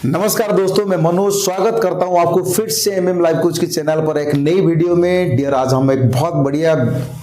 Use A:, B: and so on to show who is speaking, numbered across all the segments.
A: नमस्कार दोस्तों, मैं मनोज स्वागत करता हूं आपको फिर से एमएम लाइव कोच के चैनल पर एक नई वीडियो में। डियर, आज हम एक बहुत बढ़िया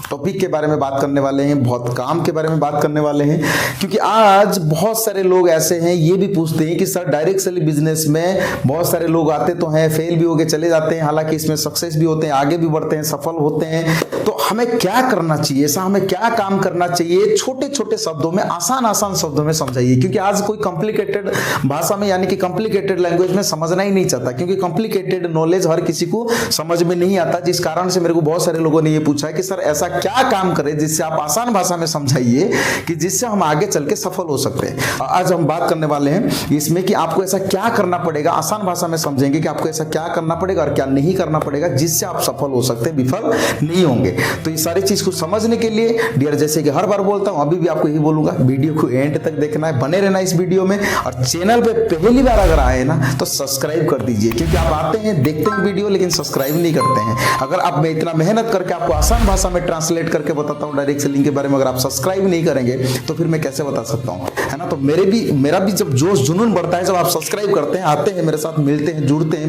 A: टॉपिक के बारे में बात करने वाले हैं, बहुत काम के बारे में बात करने वाले हैं। क्योंकि आज बहुत सारे लोग ऐसे हैं, ये भी पूछते हैं कि सर डायरेक्ट सेलिंग बिजनेस में बहुत सारे लोग आते तो हैं, फेल भी होके चले जाते हैं, हालांकि इसमें सक्सेस भी होते हैं, आगे भी बढ़ते हैं, सफल होते हैं। तो हमें क्या करना चाहिए, ऐसा हमें क्या काम करना चाहिए, छोटे छोटे शब्दों में, आसान आसान शब्दों में समझाइए। क्योंकि आज कोई कॉम्प्लिकेटेड भाषा में यानी कि कॉम्प्लिकेटेड लैंग्वेज में समझना ही नहीं चाहता, क्योंकि कॉम्प्लिकेटेड नॉलेज हर किसी को समझ में नहीं आता। जिस कारण से मेरे को बहुत सारे लोगों ने ये पूछा है कि सर ऐसा क्या काम करें जिससे आप आसान भाषा में समझाइए कि जिससे हम आगे चल के सफल हो सकते हैं। आज हम बात करने वाले हैं इसमें कि आपको ऐसा क्या करना पड़ेगा, आसान भाषा में समझेंगे कि आपको ऐसा क्या करना पड़ेगा और क्या नहीं करना पड़ेगा जिससे आप सफल हो सकते हैं, विफल नहीं होंगे। तो ये सारी चीज को समझने के लिए डियर, जैसे कि हर बार बोलता हूं, अभी भी आपको यही बोलूंगा, वीडियो को एंड तक देखना है, बने रहना इस वीडियो में। और चैनल पे पहली बार अगर आए ना तो सब्सक्राइब कर दीजिए, क्योंकि आप आते हैं, देखते हैं वीडियो, लेकिन सब्सक्राइब नहीं करते हैं। अगर आप मैं इतना मेहनत करके आपको आसान भाषा में ट्रांसलेट करके बताता हूं डायरेक्ट सेलिंग के बारे में, अगर आप सब्सक्राइब नहीं करेंगे तो फिर मैं कैसे बता सकता हूं, है ना। तो मेरा भी जब जोश जुनून बढ़ता है, जब आप सब्सक्राइब करते हैं, आते हैं, मेरे साथ मिलते हैं, जुड़ते हैं,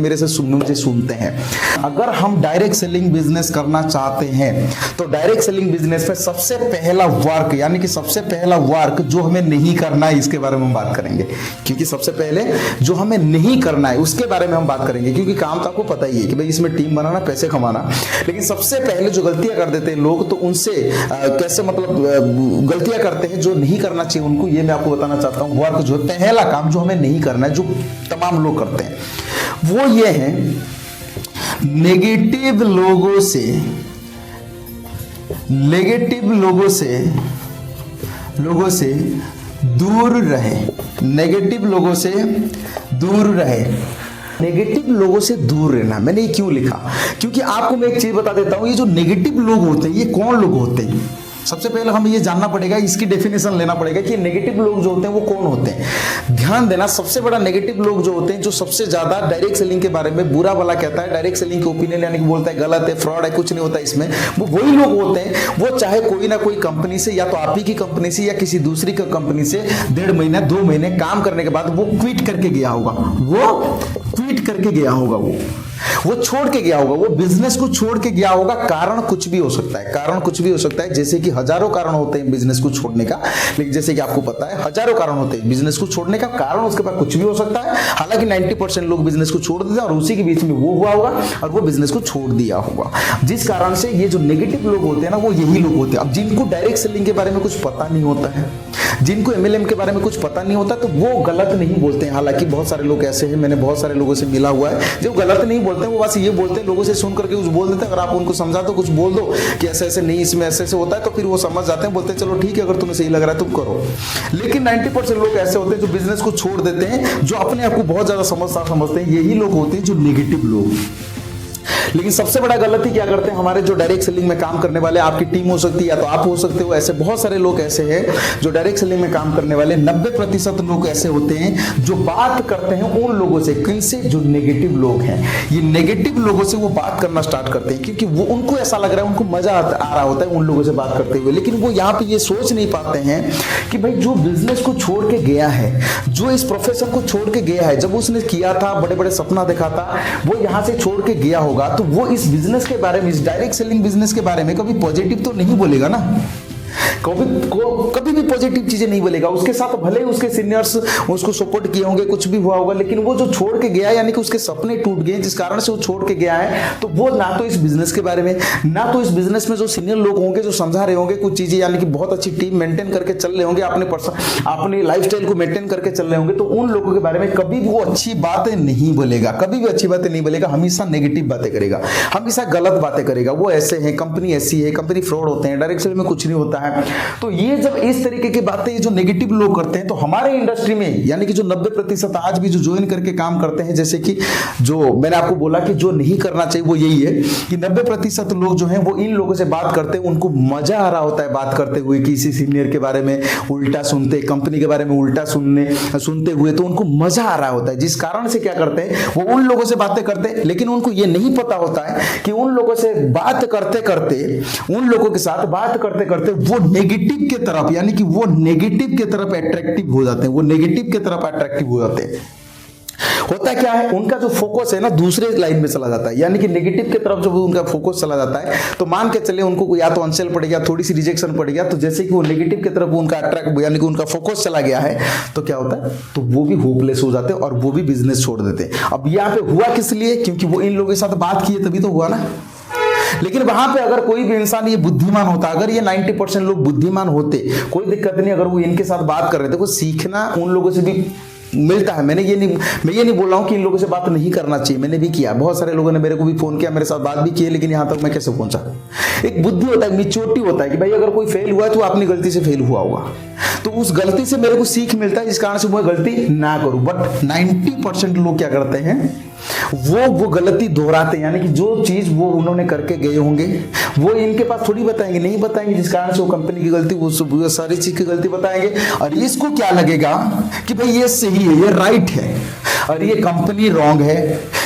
A: मुझे सुनते हैं। अगर हम डायरेक्ट सेलिंग बिजनेस करना चाहते हैं तो डायरेक्ट सेलिंग बिजनेस में सबसे पहला वर्क, यानी कि सबसे पहला वर्क जो हमें नहीं करना है, इसके बारे में हम बात करेंगे। क्योंकि सबसे पहले जो हमें नहीं करना है उसके बारे में हम बात करेंगे। क्योंकि काम तो आपको पता ही है कि भाई इसमें टीम बनाना, पैसे कमाना, लेकिन सबसे पहले जो गलतियां कर देते हैं लोग, तो उनसे कैसे मतलब गलतियां करते हैं जो नहीं करना चाहिए उनको, ये मैं आपको बताना चाहता हूं। वर्क जो पहला काम जो हमें नहीं करना है, जो तमाम लोग करते हैं, वो ये है नेगेटिव लोगों से दूर रहे। नेगेटिव लोगों से दूर रहे। नेगेटिव लोगों से दूर रहना, मैंने ये क्यों लिखा, क्योंकि आपको मैं एक चीज बता देता हूं, ये जो नेगेटिव लोग होते हैं ये कौन लोग होते हैं। सबसे पहले हमें ये जानना पड़ेगा, इसकी डेफिनेशन लेना पड़ेगा कि नेगेटिव लोग जो होते हैं वो कौन होते हैं। ध्यान देना, सबसे बड़ा नेगेटिव लोग जो होते हैं, जो सबसे ज्यादा डायरेक्ट सेलिंग के बारे में बुरा भला कहता है, डायरेक्ट सेलिंग के ओपिनियन यानी कि बोलता है गलत है, फ्रॉड है, कुछ नहीं होता इसमें, वो वही लोग होते हैं। वो चाहे कोई ना कोई कंपनी से, या तो आप ही की कंपनी से या किसी दूसरी की कंपनी से 1.5 महीना 2 महीने काम करने के बाद वो क्विट करके गया होगा, वो छोड़ के गया होगा, वो बिजनेस को छोड़ के गया होगा। कारण कुछ भी हो सकता है, जैसे कि हजारों कारण होते हैं बिजनेस को छोड़ने का, लेकिन जैसे कि आपको पता है हजारों कारण होते हैं बिजनेस को छोड़ने का। कारण उसके पास कुछ भी हो सकता है। हालांकि 90% लोग बिजनेस को छोड़ देते हैं और उसी के बीच में वो हुआ होगा और वो बिजनेस को छोड़ दिया होगा। जिस कारण से ये जो नेगेटिव लोग होते हैं ना, वो यही लोग होते हैं। अब जिनको डायरेक्ट सेलिंग के बारे में कुछ पता नहीं होता है, जिनको एमएलएम के बारे में कुछ पता नहीं होता, तो वो गलत नहीं बोलते हैं। हालांकि बहुत सारे लोग ऐसे हैं, मैंने बहुत सारे लोगों से मिला हुआ है जो गलत नहीं बोलते हैं, वो बस ये बोलते हैं, लोगों से सुन करके कुछ बोल देते हैं। अगर आप उनको समझा दो, कुछ बोल दो कि ऐसे ऐसे नहीं, इसमें ऐसे ऐसे होता है, तो फिर वो समझ जाते हैं, बोलते हैं चलो ठीक है, अगर तुम्हें सही लग रहा है तुम करो। लेकिन 90% लोग ऐसे होते हैं जो बिजनेस को छोड़ देते हैं, जो अपने आप को बहुत ज्यादा समझते हैं, यही लोग होते हैं जो नेगेटिव लोग। लेकिन सबसे बड़ा गलती क्या करते हैं हमारे जो डायरेक्ट सेलिंग में काम करने वाले, आपकी टीम हो सकती है या तो आप हो सकते हो, ऐसे बहुत सारे लोग ऐसे हैं जो डायरेक्ट सेलिंग में काम करने वाले 90% लोग ऐसे होते हैं जो बात करते हैं उन लोगों से, किनसे, जो नेगेटिव लोग हैं। ये नेगेटिव लोगों से वो बात करना स्टार्ट करते हैं, क्योंकि वो उनको ऐसा लग रहा है, उनको मजा आ रहा होता है उन लोगों से बात करते हुए। लेकिन वो यहाँ पे ये सोच नहीं पाते हैं कि भाई जो बिजनेस को छोड़ के गया है, जो इस प्रोफेशन को छोड़ के गया है, जब उसने किया था, बड़े बड़े सपना देखा था, वो यहाँ से छोड़ के गया होगा, तो वो इस बिजनेस के बारे में, इस डायरेक्ट सेलिंग बिजनेस के बारे में कभी पॉजिटिव तो नहीं बोलेगा ना, कभी भी पॉजिटिव चीजें नहीं बोलेगा। उसके साथ भले ही उसके सीनियर्स उसको सपोर्ट किए होंगे, कुछ भी हुआ होगा, लेकिन वो जो छोड़ के गया, यानी कि उसके सपने टूट गए, जिस कारण से वो छोड़ के गया है, तो वो ना तो इस बिजनेस के बारे में, ना तो इस बिजनेस में जो सीनियर लोग होंगे जो समझा रहे होंगे कुछ चीजें, यानी कि बहुत अच्छी टीम मेंटेन करके चल रहे होंगे, अपने लाइफस्टाइल को मेंटेन करके चल रहे होंगे, तो उन लोगों के बारे में कभी वो अच्छी बातें नहीं बोलेगा, कभी भी अच्छी बातें नहीं बोलेगा, हमेशा नेगेटिव बातें करेगा, हमेशा गलत बातें करेगा। वो ऐसे हैं, कंपनी ऐसी है, कंपनी फ्रॉड होते हैं, डायरेक्ट सेलिंग में कुछ नहीं होता है। तो ये जब इस तरीके की बातें जो नेगेटिव लोग करते हैं, तो हमारे इंडस्ट्री में यानी कि जो 90% आज भी जो ज्वाइन करके काम करते हैं, जैसे कि जो मैंने आपको बोला कि जो नहीं करना चाहिए वो यही है कि 90% लोग जो हैं वो इन लोगों से बात करते हैं, उनको मजा आ रहा होता है बात करते हुए, किसी सीनियर के बारे में उल्टा सुनते, कंपनी के बारे में उल्टा सुनते हुए, तो उनको मजा आ रहा होता है। जिस कारण से क्या करते हैं, वो उन लोगों से बातें करते हैं, लेकिन उनको ये नहीं पता होता है कि उन लोगों से बात करते करते, उन लोगों के साथ बात करते करते वो नेगेटिव के तरफ, यानी कि वो नेगेटिव के तरफ अट्रैक्टिव हो जाते हैं, वो नेगेटिव के तरफ अट्रैक्टिव हो जाते हैं। होता क्या है, उनका जो फोकस है ना दूसरे लाइन में चला जाता है, यानी कि नेगेटिव की तरफ जब उनका फोकस चला जाता है तो मान के चले उनको या तो अनसेल पड़ गया, थोड़ी सी रिजेक्शन पड़ गया, तो जैसे कि वो नेगेटिव की तरफ उनका अट्रैक्ट यानी कि उनका फोकस चला गया है, तो क्या होता है, तो वो भी होपलेस हो जाते हैं और वो भी बिजनेस छोड़ देते हैं। अब यहाँ पे हुआ किस लिए, क्योंकि वो इन लोगों के साथ बात किए तभी तो हुआ ना। लेकिन वहां पे अगर कोई भी इंसान ये बुद्धिमान होता, अगर ये 90% लोग बुद्धिमान होते, कोई दिक्कत नहीं, अगर वो इनके साथ बात कर रहे थे, वो सीखना उन लोगों से भी मिलता है। मैं ये नहीं बोल रहा हूं कि इन लोगों से बात नहीं करना चाहिए, मैंने भी किया, बहुत सारे लोगों ने मेरे को भी फोन किया, मेरे साथ बात भी की, लेकिन यहां तक मैं कैसे पहुंचा। एक बुद्धि होता है, मैच्योरिटी होता है कि भाई अगर कोई फेल हुआ है तो अपनी गलती से फेल हुआ होगा, तो उस गलती से मेरे को सीख मिलता है, जिस कारण से मैं गलती ना करूं। बट 90% लोग क्या करते हैं, वो गलती दोहराते हैं, यानी कि जो चीज वो उन्होंने करके गए होंगे वो इनके पास थोड़ी बताएंगे, नहीं बताएंगे, जिस कारण से वो कंपनी की गलती, वो सारी चीज की गलती बताएंगे। और इसको क्या लगेगा कि भाई ये सही है, ये राइट है, और ये कंपनी रॉन्ग है,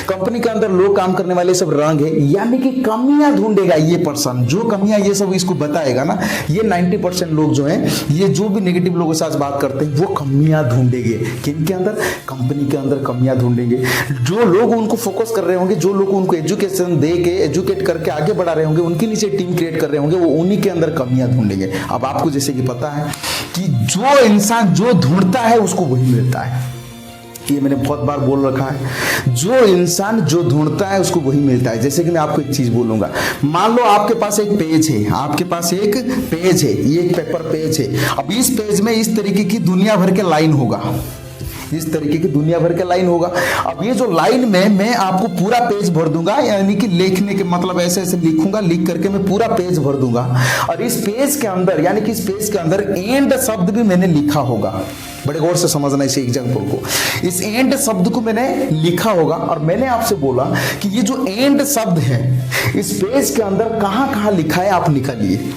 A: कंपनी के अंदर लोग काम करने वाले सब रंग है, यानी कि कमियां ढूंढेगा ये पर्सन, जो कमियां ये सब इसको बताएगा ना, ये 90% लोग जो हैं, ये जो भी नेगेटिव लोगों के साथ बात करते हैं वो कमियां ढूंढेंगे, किनके अंदर, कंपनी के अंदर कमियां ढूंढेंगे। जो लोग उनको फोकस कर रहे होंगे, जो लोग उनको एजुकेशन दे के एजुकेट करके आगे बढ़ा रहे होंगे, उनके नीचे टीम क्रिएट कर रहे होंगे, वो उन्हीं के अंदर कमियां ढूंढेंगे। अब आपको जैसे कि पता है कि जो इंसान जो ढूंढता है उसको वही मिलता है, ये मैंने बहुत बार बोल रखा है, जो इंसान जो ढूंढता है उसको वही मिलता है। जैसे कि मैं आपको एक चीज बोलूंगा, मान लो आपके पास एक पेज है, आपके पास एक पेज है, ये एक पेपर पेज है। अब इस पेज में इस तरीके की दुनिया भर के लाइन होगा, इस तरीके की दुनिया भर के लाइन होगा। अब ये जो लाइन में मैं आपको पूरा पेज भर दूंगा, यानी कि लिखने के मतलब ऐसे ऐसे लिखूंगा, लिख करके मैं पूरा पेज भर दूंगा, और इस पेज के अंदर, यानी कि इस पेज के अंदर एंड शब्द भी मैंने लिखा होगा। बड़े गौर से समझना इस एग्जाम्पल को, इस एंड शब्द को मैंने लिखा होगा, और मैंने आपसे बोला कि ये जो एंड शब्द है इस पेज के अंदर कहां कहां लिखा है आप निकालिए।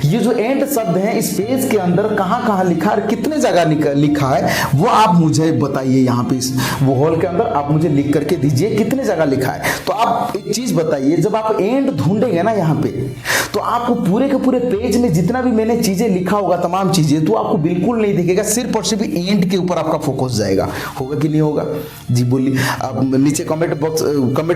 A: ये जो एंड शब्द है इस पेज के अंदर कहां कहां लिखा है, कितने जगह लिखा है, वो आप मुझे बताइए। यहाँ पे इस वो हॉल के अंदर आप मुझे लिख करके दीजिए कितने जगह लिखा है। तो आप एक चीज बताइए, जब आप एंड ढूंढेंगे ना यहाँ पे, तो आपको पूरे के पूरे पेज में जितना भी मैंने चीजें लिखा होगा, तमाम चीजें, तो आपको बिल्कुल नहीं दिखेगा, सिर्फ और सिर्फ एंड के ऊपर आपका फोकस जाएगा। होगा कि नहीं होगा? जी बोलिए। आप नीचे कमेंट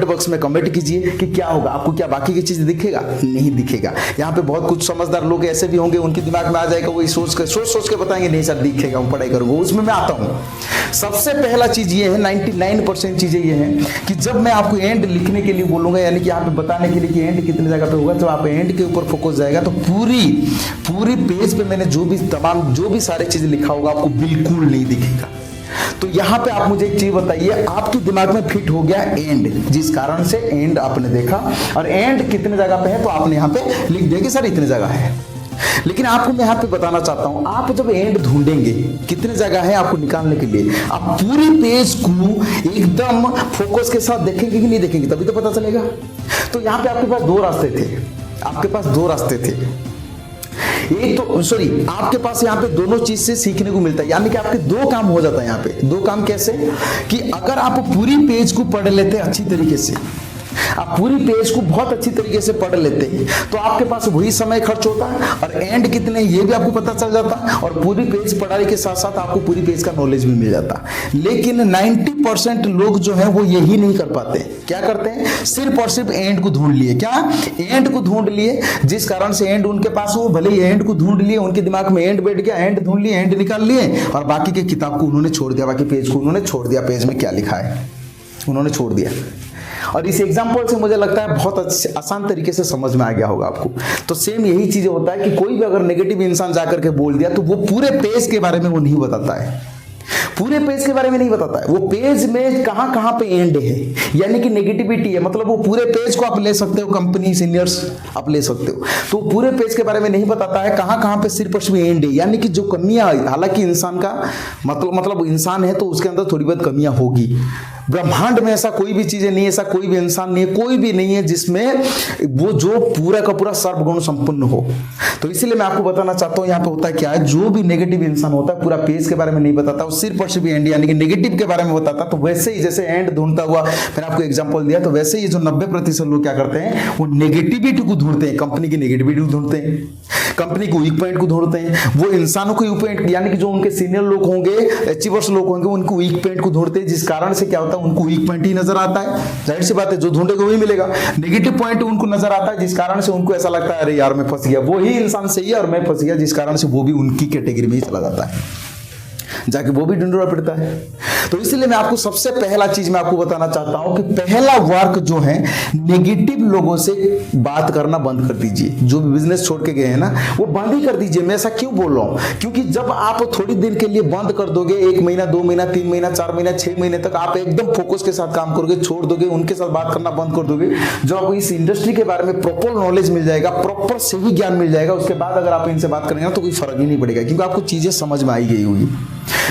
A: बॉक्स में कमेंट कीजिए कि क्या होगा, आपको क्या बाकी की चीज दिखेगा? नहीं दिखेगा। यहाँ पे बहुत कुछ समझदार लोग ऐसे भी होंगे, उनके दिमाग में आ जाएगा, वो सोच के बताएंगे नहीं सर दिखेगा, मैं पढ़ाई करूंगा। उसमें मैं आता हूँ। सबसे पहला चीज ये है, 99% चीजें ये हैं कि जब मैं आपको एंड लिखने के लिए बोलूंगा, यानी कि यहाँ पे बताने के लिए कि एंड कितने जगह पे होगा, तो आप एंड के ऊपर फोकस जाएगा, तो पूरी पेज पे मैंने जो भी सारी चीज लिखा होगा आपको बिल्कुल नहीं दिखेगा। तो यहाँ पे आप मुझे एक चीज बताइए, आपके दिमाग में फिट हो गया एंड, जिस कारण से एंड आपने देखा, और एंड कितने जगह पे है तो आपने यहाँ पे लिख दिया कि सर इतने जगह है। लेकिन आपको मैं यहाँ पे बताना चाहता हूं, आप जब एंड ढूंढेंगे कितने जगह है आपको निकालने के लिए, आप पूरी पेज को एकदम फोकस के साथ देखेंगे कि नहीं देखेंगे, तभी तो पता चलेगा। तो यहाँ पे आपके पास दो रास्ते थे, एक तो आपके पास यहाँ पे दोनों चीज से सीखने को मिलता है, यानी कि आपके दो काम हो जाता है यहाँ पे। दो काम कैसे कि अगर आप पूरी पेज को पढ़ लेते हैं अच्छी तरीके से, आप पूरी पेज को बहुत अच्छी तरीके से पढ़ लेते हैं, तो आपके पास वही समय खर्च होता है, और एंड कितने ये भी आपको पता चल जाता है, और पूरी पेज पढ़ाई के साथ साथ आपको पूरी पेज का नॉलेज भी मिल जाता है। लेकिन 90% लोग जो है वो यही नहीं कर पाते। क्या करते हैं? सिर्फ और सिर्फ एंड को ढूंढ लिए। क्या? एंड को ढूंढ लिए, जिस कारण से एंड उनके पास हो, भले ही एंड को ढूंढ लिए, उनके दिमाग में एंड बैठ गया, एंड ढूंढ लिए, एंड निकाल लिए, और बाकी के किताब को उन्होंने छोड़ दिया, बाकी पेज को उन्होंने छोड़ दिया, पेज में क्या लिखा है उन्होंने छोड़ दिया। और इस एग्जाम्पल से मुझे लगता है बहुत आसान तरीके से समझ में आ गया होगा आपको। तो सेम यही चीज होता है कि कोई भी अगर नेगेटिव इंसान जाकर के बोल दिया, तो वो पूरे पेज के बारे में वो नहीं बताता है, पूरे पेज के बारे में नहीं बताता है, वो पेज में कहां कहां पे एंड है, यानी कि नेगेटिविटी है, मतलब वो पूरे पेज को आप ले सकते हो, कंपनी सीनियर्स आप ले सकते हो, तो पूरे पेज के बारे में नहीं बताता है कहां कहां पे सिर्फ और सिर्फ एंड है, यानी कि जो कमियां, हालांकि इंसान का मतलब इंसान है तो उसके अंदर थोड़ी बहुत कमियां होगी, ब्रह्मांड में ऐसा कोई भी चीजें नहीं है, ऐसा कोई भी इंसान नहीं है, कोई भी नहीं है जिसमें वो जो पूरा का पूरा सर्वगुण संपन्न हो। तो इसीलिए मैं आपको बताना चाहता हूं यहाँ पे होता क्या है, जो भी नेगेटिव इंसान होता है पूरा पेज के बारे में नहीं बताता, वो सिर्फ और सिर्फ एंड यानी कि नेगेटिव के बारे में बताता। तो वैसे ही जैसे एंड ढूंढता हुआ मैंने आपको एग्जांपल दिया, तो वैसे ही जो 90% लोग क्या करते हैं, वो नेगेटिविटी को ढूंढते हैं, कंपनी की नेगेटिविटी को ढूंढते हैं, कंपनी को वीक पॉइंट को ढूंढते हैं, वो इंसानों को वीक पॉइंट यानी कि जो उनके सीनियर लोग होंगे, अचीवर्स लोग होंगे, उनको वीक पॉइंट को ढूंढते हैं, जिस कारण से क्या होता है, उनको वीक पॉइंट ही नजर आता है। जाहिर सी बात है, जो ढूंढेगा वही मिलेगा। नेगेटिव पॉइंट उनको नजर आता है, जिस कारण से उनको ऐसा लगता है अरे यार मैं फंस गया, वो ही इंसान सही है और मैं फंस गया, जिस कारण से वो भी उनकी कैटेगरी में ही चला जाता है, जाके वो भी ढूंढना पड़ता है। तो इसलिए मैं आपको सबसे पहला चीज मैं आपको बताना चाहता हूं कि पहला वर्क जो है, नेगेटिव लोगों से बात करना बंद कर दीजिए। जो भी बिजनेस छोड़ के गए हैं ना, वो बंद ही कर दीजिए। मैं ऐसा क्यों बोल रहा हूं, क्योंकि जब आप थोड़ी दिन के लिए बंद कर दोगे, 1 महीना 2 महीना 3 महीना 4 महीना 6 महीने तक आप एकदम फोकस के साथ काम करोगे, छोड़ दोगे, उनके साथ बात करना बंद कर दोगे, जो आपको इस इंडस्ट्री के बारे में प्रॉपर नॉलेज मिल जाएगा, प्रॉपर सही ज्ञान मिल जाएगा, उसके बाद अगर आप इनसे बात करेंगे तो कोई फर्क ही नहीं पड़ेगा, क्योंकि आपको चीजें समझ में आई गई होगी।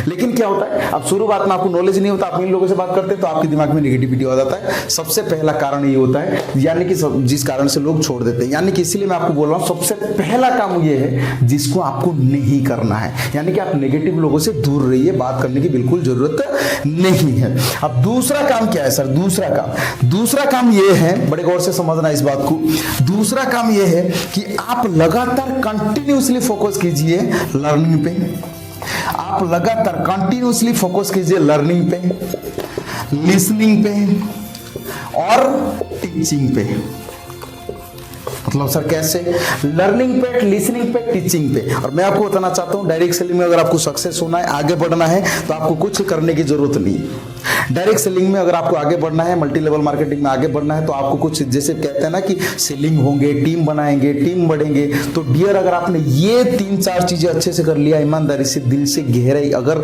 A: लेकिन क्या होता है, अब शुरुआत में आपको नॉलेज नहीं होता, आप इन लोगों से बात करते हैं तो आपके दिमाग में नेगेटिविटी आ जाता है। सबसे पहला कारण ये होता है, यानी कि जिस कारण से लोग छोड़ देते हैं। यानी कि इसीलिए मैं आपको बोल रहा हूं, सबसे पहला काम ये है जिसको आपको नहीं करना है, यानी कि आप नेगेटिव लोगों से दूर रहिए, बात करने की बिल्कुल जरूरत नहीं है। अब दूसरा काम क्या है सर, दूसरा काम ये है, बड़े गौर से समझना इस बात को। दूसरा काम ये है कि आप लगातार कंटिन्यूसली फोकस कीजिए लर्निंग पे। आप लगातार कंटिन्यूसली फोकस कीजिए लर्निंग पे, लिसनिंग पे और टीचिंग पे। मतलब सर कैसे, लर्निंग पे, लिसनिंग पे, टीचिंग पे। और मैं आपको बताना चाहता हूं, डायरेक्ट सेलिंग में अगर आपको सक्सेस होना है, आगे बढ़ना है, तो आपको कुछ करने की जरूरत नहीं। डायरेक्ट सेलिंग में अगर आपको आगे बढ़ना है, मल्टी लेवल मार्केटिंग में आगे बढ़ना है, तो आपको कुछ, जैसे कहते हैं ना कि सेलिंग होंगे, टीम बनाएंगे, टीम बढ़ेंगे। तो डियर, अगर आपने ये 3-4 चीजें अच्छे से कर लिया, ईमानदारी से, दिल से, गहराई अगर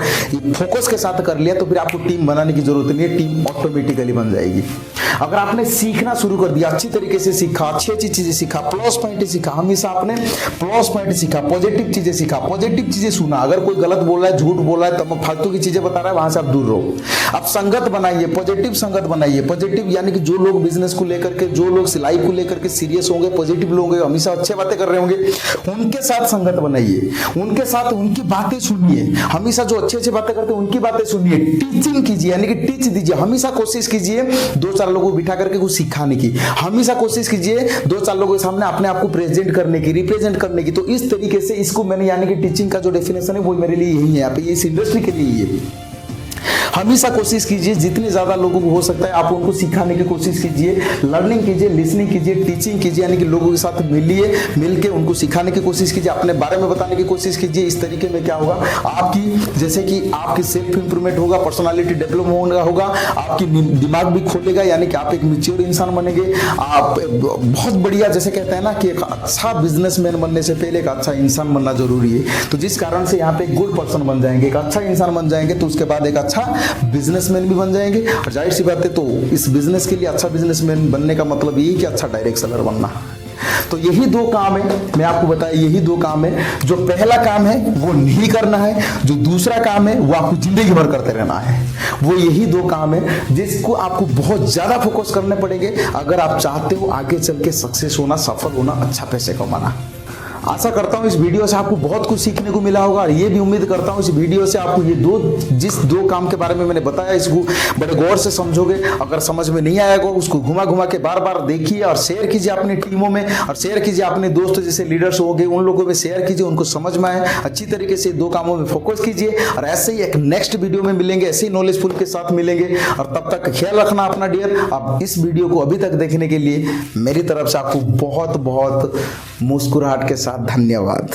A: फोकस के साथ कर लिया, तो फिर आपको टीम बनाने की जरूरत नहीं है, टीम ऑटोमेटिकली बन जाएगी। अगर आपने सीखना शुरू कर दिया, अच्छी तरीके से सीखा, अच्छी चीजें सीखा, प्लस पॉइंट सीखा, हमेशा आपने प्लस पॉइंट सीखा, पॉजिटिव चीजें सीखा, पॉजिटिव चीजें सुना। अगर कोई गलत बोल रहा है, झूठ बोल रहा है, तब फालतू की चीजें बता रहा है, वहां से आप दूर रहो। आप संगत बनाइए, पॉजिटिव संगत बनाइए। पॉजिटिव यानी कि जो लोग बिजनेस को लेकर के, जो लोग सिलाई को लेकर के सीरियस होंगे, पॉजिटिव लोग होंगे, हमेशा अच्छे बातें कर रहे होंगे, उनके साथ संगत बनाइए, उनके साथ उनकी बातें सुनिए। हमेशा जो अच्छे बातें करते हैं उनकी बातें सुनिए। टीचिंग कीजिए, यानी कि टीच दीजिए। हमेशा कोशिश कीजिए 2-4 लोगों को बिठा करके कुछ सिखाने की। हमेशा कोशिश कीजिए 2-4 लोगों के सामने अपने आप को प्रेजेंट करने की, रिप्रेजेंट करने की। तो इस तरीके से इसको मैंने, यानी कि टीचिंग का जो डेफिनेशन है वो मेरे लिए यही है, यहाँ पे इस इंडस्ट्री के लिए ये। हमेशा कोशिश कीजिए जितने ज्यादा लोगों को हो सकता है आप उनको सिखाने की कोशिश कीजिए, लर्निंग कीजिए, लिसनिंग कीजिए, टीचिंग कीजिए, यानी कि लोगों के साथ मिलके उनको सिखाने की कोशिश कीजिए, अपने बारे में बताने की कोशिश कीजिए। इस तरीके में क्या होगा, आपकी जैसे कि आपकी सेल्फ इंप्रूवमेंट होगा, पर्सनालिटी डेवलपमेंट होगा, आपकी दिमाग भी खोलेगा, यानी कि आप एक मैच्योर इंसान बनेंगे। आप बहुत बढ़िया, जैसे कहते हैं ना कि एक अच्छा बिजनेसमैन बनने से पहले एक अच्छा इंसान बनना जरूरी है। तो जिस कारण से यहाँ पे एक गुड पर्सन बन जाएंगे, एक अच्छा इंसान बन जाएंगे, तो उसके बाद एक अच्छा बिजनेसमैन भी बन जाएंगे। और जाहिर सी बात है, तो इस बिजनेस के लिए अच्छा बिजनेसमैन बनने का मतलब यही कि अच्छा डायरेक्ट सेलर बनना। तो यही 2 काम है, मैं आपको बताया, यही 2 काम है। जो पहला काम है वो नहीं करना है, जो दूसरा काम है वो आपको जिंदगी भर करते रहना है। वो यही 2 काम है जिसको आपको बहुत ज्यादा फोकस करने पड़ेंगे अगर आप चाहते हो आगे चल के सक्सेस होना, सफल होना, अच्छा पैसे कमाना। आशा करता हूं इस वीडियो से आपको बहुत कुछ सीखने को मिला होगा, और ये भी उम्मीद करता हूं इस वीडियो से आपको ये जिस 2 काम के बारे में मैंने बताया, इसको बड़े गौर से समझोगे। अगर समझ में नहीं आएगा, उसको घुमा के बार देखिए और शेयर कीजिए अपनी टीमों में, और शेयर कीजिए अपने दोस्त जैसे लीडर्स हो गए, उन लोगों में शेयर कीजिए, उनको समझ में आए। अच्छी तरीके से 2 कामों में फोकस कीजिए, और ऐसे ही एक नेक्स्ट वीडियो में मिलेंगे, ऐसे ही नॉलेजफुल के साथ मिलेंगे। और तब तक ख्याल रखना अपना डियर। अब इस वीडियो को अभी तक देखने के लिए मेरी तरफ से आपको बहुत मुस्कुराहट के साथ धन्यवाद।